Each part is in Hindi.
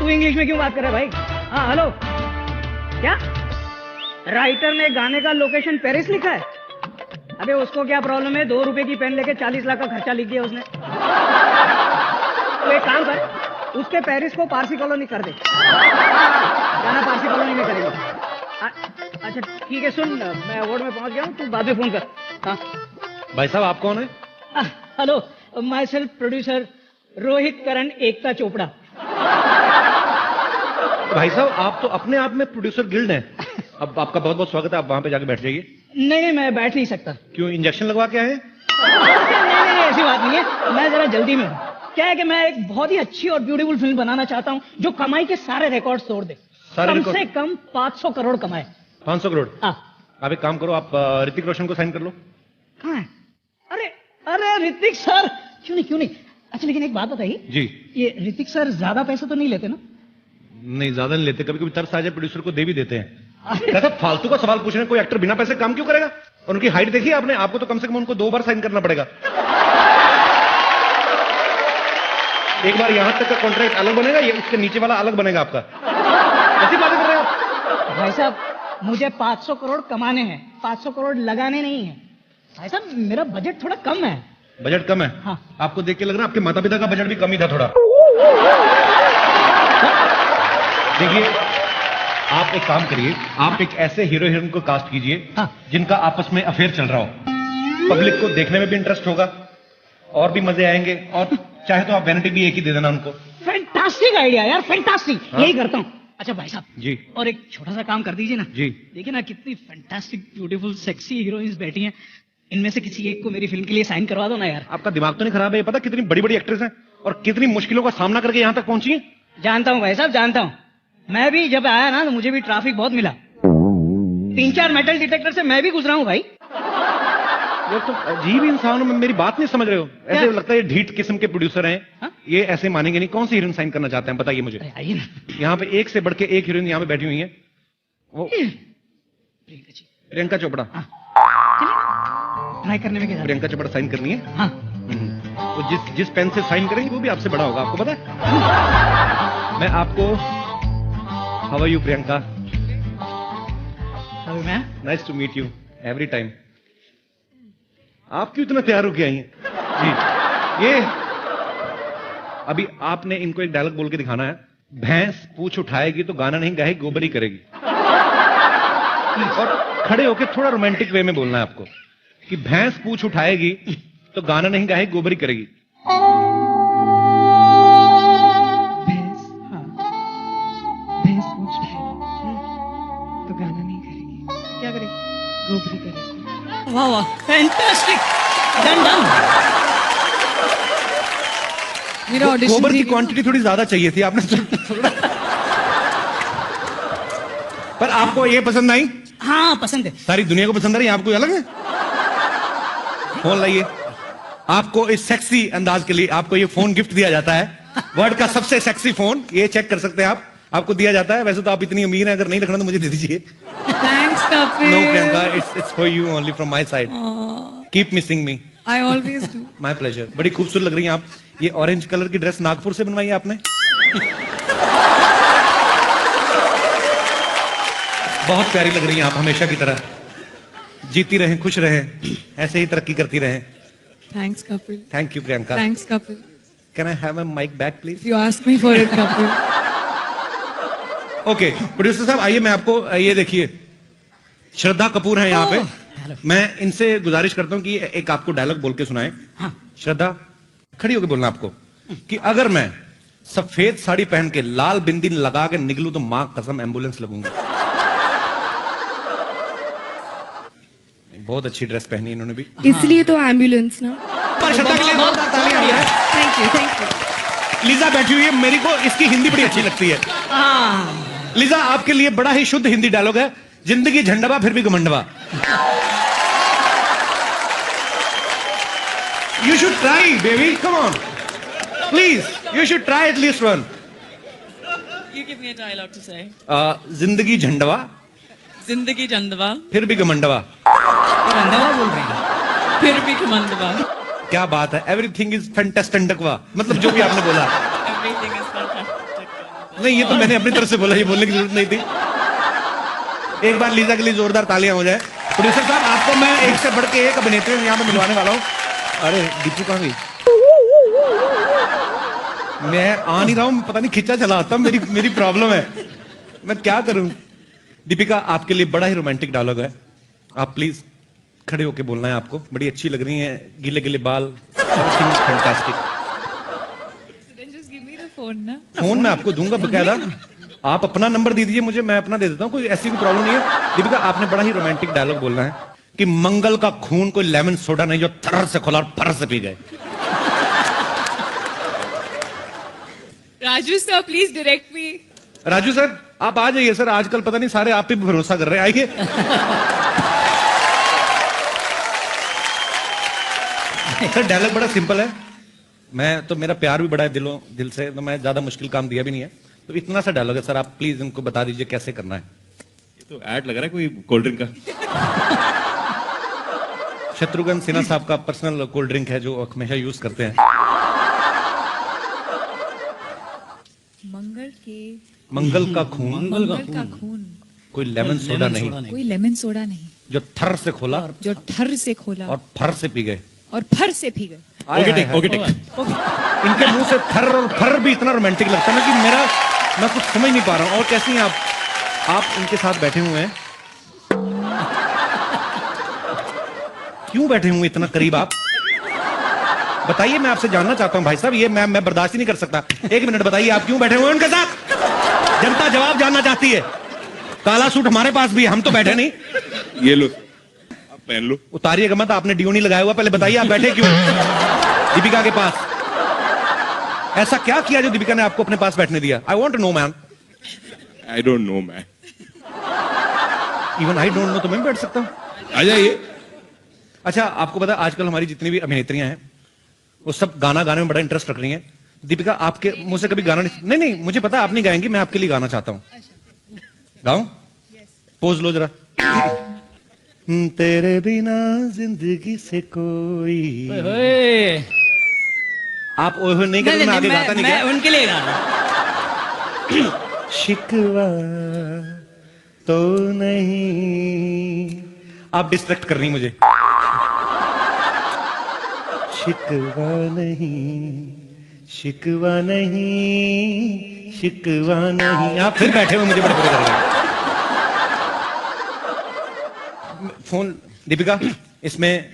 तू इंग्लिश में क्यों बात कर रहा है भाई? हाँ हेलो, क्या राइटर ने गाने का लोकेशन पेरिस लिखा है? अबे उसको क्या प्रॉब्लम है? 2 रुपए की पेन लेके 40 लाख का खर्चा लिख दिया उसने। तो एक काम कर, उसके पेरिस को पारसी कॉलोनी कर दे। गाना पारसी कॉलोनी में करेगा। अच्छा ठीक है, सुन मैं अवार्ड में पहुंच गया हूँ, तू बाद में फोन कर। हाँ भाई साहब, आप कौन है? Hello, myself producer Rohit Karan Ekta Chopra. भाई साहब, आप तो अपने आप में प्रोड्यूसर गिल्ड हैं। अब आपका बहुत बहुत स्वागत है, आप वहां पे जाके बैठ जाइए। नहीं, मैं बैठ नहीं सकता। क्यों, इंजेक्शन लगवा के आए हैं? नहीं, ऐसी बात नहीं है, मैं जरा जल्दी में हूँ। क्या है कि मैं एक बहुत ही अच्छी और ब्यूटीफुल फिल्म बनाना चाहता हूँ जो कमाई के सारे रिकॉर्ड तोड़ दे। कम से कम 500 करोड़ कमाए। 500 करोड़? हाँ। आप एक काम करो, आप ऋतिक रोशन को साइन कर लो। कहाँ है? अरे ऋतिक सर, क्यों नहीं। अच्छा लेकिन एक बात बताइए जी, ये ऋतिक सर ज्यादा पैसा तो नहीं लेते ना? नहीं, ज्यादा नहीं लेते, कभी कभी तरस आ जाए प्रोड्यूसर को दे भी देते हैं। ऐसा फालतू का सवाल पूछ रहे हैं, कोई एक्टर बिना पैसे काम क्यों करेगा? और उनकी हाइट देखिए आपने, आपको तो कम से कम उनको 2 बार साइन करना पड़ेगा। एक बार यहां तक का कॉन्ट्रैक्ट अलग बनेगा, ये उसके नीचे वाला अलग बनेगा आपका। ऐसी बातें कर रहे हैं आप? भाई साहब, मुझे 500 करोड़ कमाने हैं, 500 करोड़ लगाने नहीं है। भाई साहब, मेरा बजट थोड़ा कम है। बजट कम है? हाँ। आपको देख के लग रहा है आपके माता पिता का बजट भी कम ही था थोड़ा। देखिए, आप एक काम करिए, आप एक ऐसे हीरो हीरोइन को कास्ट कीजिए हाँ। जिनका आपस में अफेयर चल रहा हो। पब्लिक को देखने में भी इंटरेस्ट होगा और भी मजे आएंगे, और चाहे तो आप वैनिटी भी एक ही दे देना उनको। फैंटास्टिक आइडिया यार, फैंटास्टिक। हाँ? यही करता हूँ। अच्छा भाई साहब जी, और एक छोटा सा काम कर दीजिए ना। जी। देखिए ना, कितनी फैंटास्टिक ब्यूटीफुल सेक्सी हीरोइंस बैठी हैं, इनमें से किसी एक को मेरी फिल्म के लिए साइन करवा दो ना यार। आपका दिमाग तो नहीं खराब है? ये पता कितनी बड़ी बड़ी एक्ट्रेस हैं और कितनी मुश्किलों का सामना करके यहां तक पहुंची हैं? जानता हूँ भाई साहब, जानता हूँ। मैं भी जब आया ना तो मुझे भी ट्रैफिक बहुत मिला। 3-4 मेटल डिटेक्टर से मैं भी गुजरा हूँ भाई। ये तो अजीब इंसान हो, मेरी बात नहीं समझ रहे हो। ऐसे लगता है ये ढीठ किस्म के प्रोड्यूसर हैं। हा? ये ये ऐसे मानेंगे नहीं। कौन सी हीरोइन साइन करना चाहते हैं बताइए मुझे। आइए ना। यहाँ पे एक से बढ़ के एक हीरोइन यहाँ पे बैठी हुई है। वो प्रियंका चोपड़ा। ट्राई करने में क्या? प्रियंका चोपड़ा साइन करनी है। हाँ। वो जिस पेन से साइन करेंगे वो भी आपसे बड़ा होगा, आपको पता है? मैं आपको how are you Priyanka, nice to meet you every time. आप क्यों इतना तैयार होके आई हैं? जी, ये अभी आपने इनको एक डायलॉग बोल के दिखाना है। भैंस पूछ उठाएगी तो गाना नहीं गाएगी, गोबर ही करेगी। और खड़े होके थोड़ा रोमांटिक वे में बोलना है आपको कि भैंस पूछ उठाएगी तो गाना नहीं गाएगी, गोबर ही करेगी। भैंस पूछ उठाएगी तो गाना नहीं करेगी, क्या करेगी? गोबर ही करेगी। वाह वाह, फैंटास्टिक, डन। मेरा ऑडिशन गोबर की क्वांटिटी थोड़ी ज्यादा चाहिए थी आपने थोड़ा। पर आपको ये पसंद आई? हाँ पसंद है। सारी दुनिया को पसंद आ रही है, आपको अलग है? फोन लाइए। आपको इस सेक्सी अंदाज के लिए आपको ये फोन गिफ्ट दिया जाता है। वर्ल्ड का सबसे सेक्सी फोन, ये चेक कर सकते हैं आप, आपको दिया जाता है। वैसे तो आप इतनी अमीर हैं, अगर नहीं रखना तो मुझे दे दीजिए। Thanks Kapil. No Priyanka, it's for you only from my side. Keep missing me. I always do. My pleasure. बड़ी खूबसूरत लग रही हैं आप। ये ऑरेंज कलर की ड्रेस नागपुर से बनवाई है आपने? बहुत प्यारी लग रही हैं आप, हमेशा की तरह। जीती रहें, खुश रहें, ऐसे ही तरक्की करती रहें। Thanks Kapil. Thank you Priyanka. Thanks Kapil. Can I have a mic back please? You ask me for it Kapil. Okay producer साहब, आइए मैं आपको ये देखिए, श्रद्धा कपूर हैं यहाँ पे। मैं इनसे गुजारिश करता हूँ कि एक आपको डायलॉग बोल के सुनाए। हाँ। श्रद्धा, खड़ी होकर बोलना आपको कि अगर मैं सफेद साड़ी पहन के लाल बिंदी लगा के निकलूं तो मां कसम एम्बुलेंस लगूंगा। बहुत अच्छी ड्रेस पहनी इन्होंने भी, इसलिए तो एम्बुलेंस ना। श्रद्धा के लिए बहुत तालियां हैं। Thank you, thank you. Lisa बैठी हुई है, मेरे को इसकी हिंदी बड़ी अच्छी लगती है। लीजा, आपके लिए बड़ा ही शुद्ध हिंदी डायलॉग है। जिंदगी झंडवा फिर भी घमंडवा। You should try, baby. Come on. Please, you should try at least one. You give me a dialogue to say. जिंदगी झंडवा जिंदगी झंडवा फिर भी घमंडवा। अंधवा बोल रही है। फिर भी घमंडवा। क्या बात है, एवरीथिंग इज फैंटास्टिक। मतलब जो भी आपने बोला। Everything is fantastic. नहीं, ये तो मैंने अपनी तरफ से बोला, ये बोलने की जरूरत नहीं थी। एक बार लीजा के लिए जोरदार तालियां हो जाए। प्रोड्यूसर साहब, आपको मैं एक से बढ़ के एक अभिनेत्री यहाँ पे मिलवाने वाला हूँ। अरे दीपू कहाँ गई? मैं आ नहीं रहा हूँ, पता नहीं खिंचा चला आता, मेरी प्रॉब्लम है, मैं क्या करूं। दीपिका, आपके लिए बड़ा ही रोमांटिक डायलॉग है, आप प्लीज खड़े होके बोलना है आपको। बड़ी अच्छी लग रही हैं, गीले गीले बाल, fantastic. Just give me the phone, ना? फोन मैं आपको दूंगा बकायदा, आप अपना नंबर दे दीजिए मुझे, मैं अपना दे देता हूँ, कोई ऐसी भी प्रॉब्लम नहीं है। दीपिका, आपने बड़ा ही रोमांटिक डायलॉग बोलना है कि मंगल का खून कोई लेमन सोडा नहीं जो थर्र से खोला और फर्र से पी गए। Raju sir, please direct me. Raju sir, आप आ जाइए सर, आजकल पता नहीं सारे आप पे भरोसा कर रहे हैं, आइए। सर डायलॉग बड़ा सिंपल है, मैं तो, मेरा प्यार भी बड़ा है दिल से, तो मैं ज्यादा मुश्किल काम दिया भी नहीं है, तो इतना सा डायलॉग है सर, आप प्लीज इनको बता दीजिए कैसे करना है। ये तो ऐड लग रहा है कोई कोल्ड ड्रिंक का। शत्रुघ्न सिन्हा साहब का पर्सनल कोल्ड ड्रिंक है जो हमेशा यूज करते हैं। मंगल का खून कोई लेमन सोडा नहीं, कोई लेमन सोडा नहीं जो थर से खोला जो ठर से खोला और फर से पी गए। और फर से पी गए। Okay take, okay take. इनके मुंह से थर और फर भी इतना रोमांटिक लगता है ना कि मैं कुछ समझ नहीं पा रहा हूँ। और कैसी हैं आप इनके साथ बैठे हुए हैं, क्यों बैठे हुए इतना करीब आप? बताइए, मैं आपसे जानना चाहता हूं भाई साहब, ये मैं बर्दाश्त ही नहीं कर सकता। एक मिनट बताइए, आप क्यों बैठे हुए हैं उनके साथ? जनता जवाब जानना चाहती है। काला सूट हमारे पास भी है, हम तो बैठे नहीं। ये लो, आप पहन लो। उतारिएगा मत, आपने डियो नहीं लगाया हुआ, पहले बताइए आप बैठे क्यों दीपिका के पास? ऐसा क्या किया जो दीपिका ने आपको अपने पास बैठने दिया? I want to know man. I don't know man. Even I don't know, तो मैं बैठ सकता हूँ। आ जाइए। अच्छा, आपको पता है आजकल हमारी जितनी भी अभिनेत्रियां हैं वो सब गाना गाने में बड़ा इंटरेस्ट रख रही हैं। दीपिका, आपके मुंह से कभी गाना नहीं, मुझे पता आप नहीं गाएंगी, मैं आपके लिए गाना चाहता हूं। गाऊं? पोज लो जरा। तेरे बिना जिंदगी से कोई। आप ओए होए नहीं करेंगे, मैं आगे गाता नहीं। मैं उनके लिए गाना। शिकवा तो नहीं, आप डिस्ट्रैक्ट कर रही मुझे। शिकवा नहीं, शिकवा नहीं। आप फिर बैठे हुए मुझे बड़े बुरे लग रहे हैं। फोन दीपिका, इसमें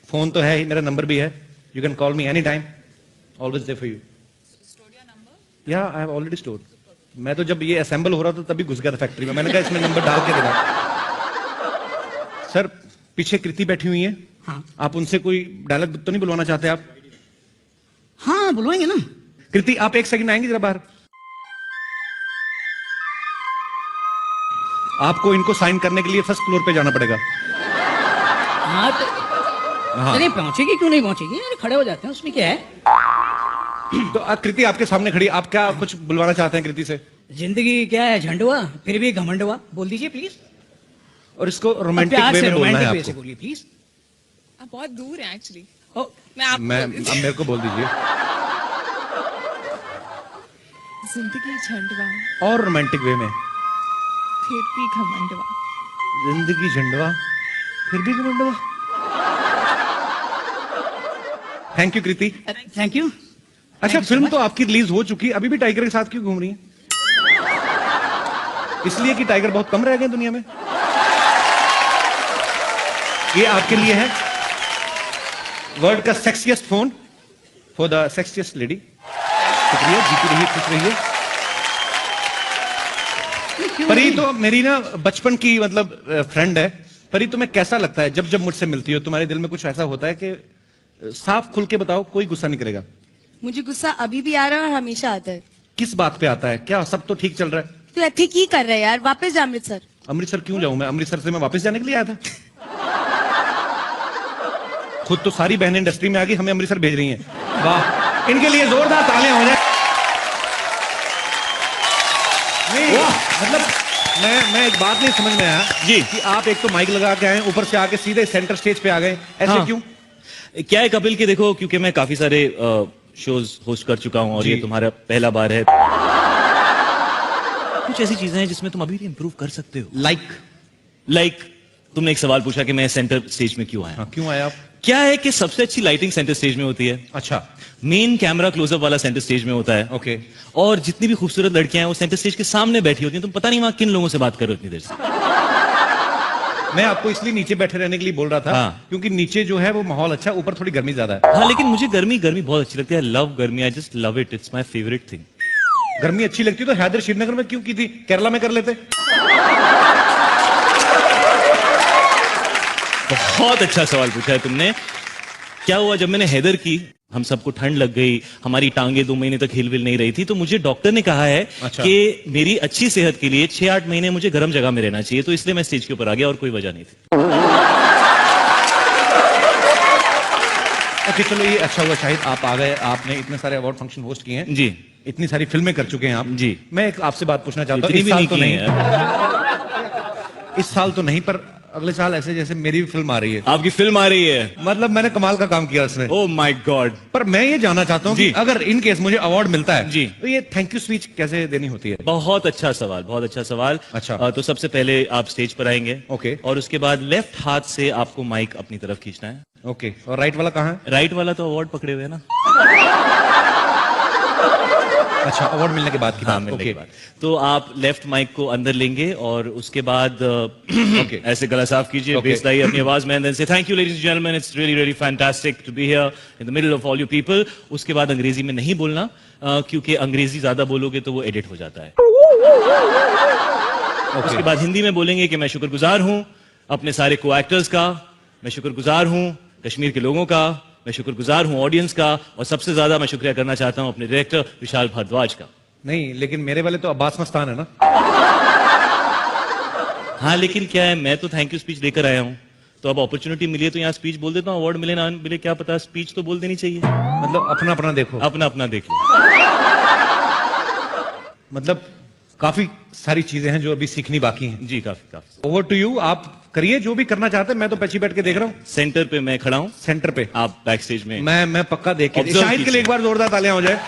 फोन तो है ही, मेरा नंबर भी है, you can call me any time, always there for you. Yeah I have already stored. मैं तो जब ये असेंबल हो रहा था तभी घुस गया था फैक्ट्री में, मैंने कहा इसमें नंबर डाल के देना। सर, पीछे कृति बैठी हुई है, हाँ। आप उनसे कोई डायलॉग तो नहीं बुलवाना चाहते आप? हाँ, बुलवाएंगे ना। कृति, आप एक सेकंड आएंगे जरा बाहर? आपको इनको साइन करने के लिए फर्स्ट फ्लोर पे जाना पड़ेगा। हाँ तो हाँ। नहीं पहुंचेगी, क्यों नहीं पहुंचेगी? अरे खड़े हो जाते हैं, उसमें क्या है। तो कृति आपके सामने खड़ी, आप क्या कुछ बुलवाना चाहते हैं कृति से? जिंदगी क्या है, झंडुआ फिर भी घमंडुआ, बोल दीजिए प्लीज। और इसको रोमांटिक प्यार वे से में बोलना है रोमांटिक वे से आपको। बोलिए प्लीज। आप बहुत दूर हैं एक्चुअली। ओ, मैं आपको मैं अब मेरे को बोल दीजिए। जिंदगी झंडवा और रोमांटिक वे में। फिर भी घमंडवा। जिंदगी झंडवा फिर भी घमंडवा। Thank you Kriti. Thank you. अच्छा, फिल्म तो आपकी रिलीज हो चुकी, अभी भी टाइगर के साथ क्यों घूम रही हैं? इसलिए कि टाइगर बहुत कम रह गए दुनिया में। ये आपके लिए है वर्ल्ड का sexiest phone for the sexiest lady. शुक्रिया, जीती रहिए, खुश रहिए। परी तो मेरी ना बचपन की मतलब फ्रेंड है। परी, तुम्हें कैसा लगता है जब जब मुझसे मिलती हो? तुम्हारे दिल में कुछ ऐसा होता है कि साफ खुल के बताओ, कोई गुस्सा नहीं करेगा? मुझे गुस्सा अभी भी आ रहा है और हमेशा आता है। किस बात पे आता है? क्या सब तो ठीक चल रहा है? तो ठीक ही कर रहे हैं यार, वापस जा अमृतसर। अमृतसर क्यों जाऊं मैं? अमृतसर से मैं वापस जाने के लिए आया था। खुद तो सारी बहनें इंडस्ट्री में आ गई, हमें अमृतसर भेज रही हैं। वाह, इनके लिए जोरदार तालियां हो जाए। नहीं, मतलब मैं एक बात नहीं समझ में आया जी कि आप एक तो माइक लगा के आए, ऊपर से आके सीधे सेंटर स्टेज पे आ गए, ऐसे हाँ। क्यों? क्या है कपिल की, देखो क्योंकि मैं काफी सारे शोज होस्ट कर चुका हूं और जी। ये तुम्हारा पहला बार है। कुछ ऐसी चीजें हैं जिसमें तुम अभी भी इंप्रूव कर सकते हो? लाइक तुमने एक सवाल पूछा कि मैं सेंटर स्टेज में क्यों आया। हाँ, क्यों आए आप? क्या है कि सबसे अच्छी लाइटिंग सेंटर स्टेज में होती है। अच्छा, मेन कैमरा क्लोजअप वाला सेंटर स्टेज में होता है। ओके। और जितनी भी खूबसूरत लड़कियां हैं वो सेंटर स्टेज के सामने बैठी होती हैं। तुम पता नहीं वहां किन लोगों से बात कर रहे हो इतनी देर से। मैं आपको इसलिए नीचे बैठे रहने के लिए बोल रहा था, हाँ। क्योंकि नीचे जो है वो माहौल अच्छा, ऊपर थोड़ी गर्मी ज्यादा है। हाँ, लेकिन मुझे गर्मी बहुत अच्छी लगती है। लव गर्मी, I just love it, it's my favourite thing. गर्मी अच्छी लगती तो हैदर श्रीनगर में क्यों की थी, केरला में कर लेते। बहुत अच्छा सवाल पूछा है तुमने। क्या हुआ जब मैंने हैदर की, हम सबको ठंड लग गई, हमारी टांगे 2 महीने तक हिल नहीं रही थी, तो मुझे डॉक्टर ने कहा है अच्छा। कि मेरी अच्छी सेहत के लिए 6-8 महीने मुझे गर्म जगह में रहना चाहिए, तो इसलिए मैं स्टेज के ऊपर आ गया और कोई वजह नहीं थी। ओके, चलो ये अच्छा हुआ शाहिद आप आ गए। आपने इतने सारे अवार्ड फंक्शन होस्ट किए हैं जी, इतनी सारी फिल्में कर चुके हैं आप जी। मैं एक आपसे बात पूछना चाहता हूँ, इतनी इस भी साल नहीं तो की नहीं, है यार। इस साल तो नहीं, पर अगले साल ऐसे जैसे मेरी भी फिल्म आ रही है। आपकी फिल्म आ रही है? मतलब मैंने कमाल का काम किया उसमें। Oh my God. पर मैं ये जानना चाहता हूँ कि जी। अगर इन केस मुझे अवार्ड मिलता है जी। तो ये थैंक यू स्पीच कैसे देनी होती है? बहुत अच्छा सवाल, बहुत अच्छा सवाल। अच्छा। तो सबसे पहले आप स्टेज पर आएंगे। ओके। और उसके बाद लेफ्ट हाथ से आपको माइक अपनी तरफ खींचना है। ओके, और राइट वाला कहाँ है? राइट वाला तो अवार्ड पकड़े हुए है ना। अच्छा, अवार्ड मिलने के बाद की हाँ, बात। मिलने ओके। के बाद। तो आप लेफ्ट माइक को अंदर लेंगे और उसके बाद ओके। ऐसे गला साफ कीजिए, ओके। बेस लाइए अपनी आवाज में, and then say thank you ladies and gentlemen, it's really really fantastic to be here in the middle of all you people। उसके बाद अंग्रेजी में नहीं बोलना, क्योंकि अंग्रेजी ज्यादा बोलोगे तो वो एडिट हो जाता है। उसके बाद हिंदी में बोलेंगे कि मैं शुक्रगुजार हूं अपने सारे को एक्टर्स का, मैं शुक्रगुजार हूं कश्मीर के लोगों का, मैं शुक्रगुजार हूं ऑडियंस का, और सबसे ज्यादा मैं शुक्रिया करना चाहता हूं अपने डायरेक्टर विशाल भारद्वाज का। नहीं, लेकिन मेरे वाले तो अब्बास मस्तान है ना। हाँ, लेकिन क्या है, मैं तो थैंक यू स्पीच लेकर आया हूं, तो अब अपॉर्चुनिटी मिली है तो यहाँ स्पीच बोल देता हूँ। अवार्ड मिले ना मिले क्या पता, स्पीच तो बोल देनी चाहिए। मतलब अपना अपना देखो। अपना अपना देख लो। मतलब काफी सारी चीजें हैं जो अभी सीखनी बाकी हैं। जी, काफी काफी। ओवर टू यू, आप करिए जो भी करना चाहते हैं, मैं तो पीछे बैठ के देख रहा हूँ। सेंटर पे मैं खड़ा हूँ, सेंटर पे आप बैक स्टेज में। मैं पक्का देख के। Observe शाहिद के लिए एक बार जोरदार तालियां हो जाए।